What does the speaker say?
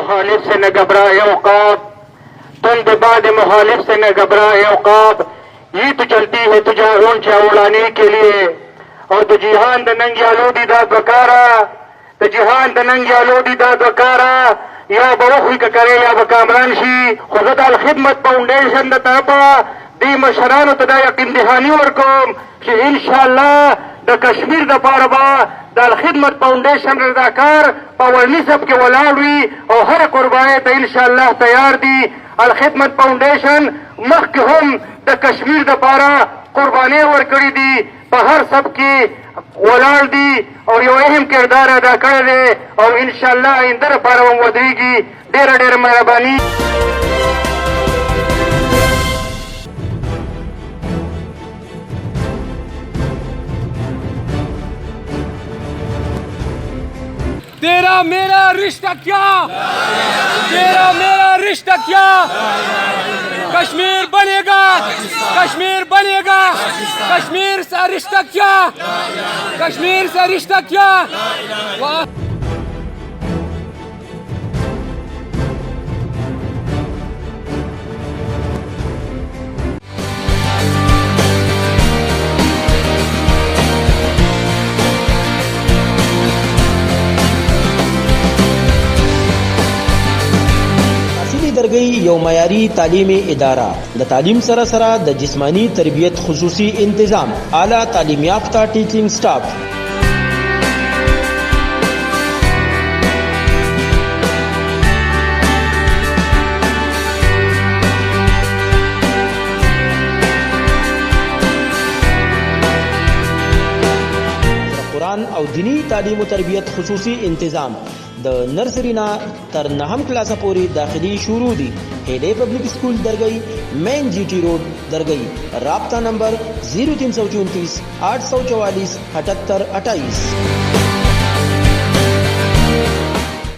मुखालिफ से न घबराए औकाब, तुंदबाद मुखालिफ से न घबराए औकाब। ये तो चलती है तुझा ऊंचा उड़ाने के लिए, और तो जिहान द नंगी आलोदी दाद बकारा, तो जिहान द नंगी आलोदी दाद बकारा या बवखी का करे या बकामरान शी खुद अल खिदमत फाउंडेशन द तरफा दी मशरान तदा यकीन दहानी वर्कोम कि इंशाअल्लाह द कश्मीर द पारबा द अल खिदमत फाउंडेशन रजाकार पावरनी सब के वलावी और हर कुर्बाए तो इंशाअल्लाह तैयार दी अल खिदमत फाउंडेशन मख हम द कश्मीर द पारा कुर्बानी वर्कड़ी दी पहर सब की वलाल दी और यो अहम किरदार अदा कर दे और इंशाअल्लाह इंदर पारव वदीगी डेर डेर मेहरबानी। तेरा मेरा रिश्ता क्या, तेरा मेरा रिश्ता क्या, कश्मीर बनेगा, कश्मीर बनेगा, कश्मीर से रिश्ता क्या, कश्मीर से रिश्ता क्या। درگئی یو معیاری تعلیمی ادارہ د تعلیم سره سره د جسمانی تربیت خصوصی انتظام اعلیٰ تعلیم یافتہ ٹیچنگ سٹاف قرآن او دینی تعلیم و تربیت خصوصی انتظام د نرسرینا تر نهم کلاس پوری داخلی شروع دی هیډے پبلک سکول درگئی مین جی ٹی روڈ درگئی رابطہ نمبر 0334 844 78 28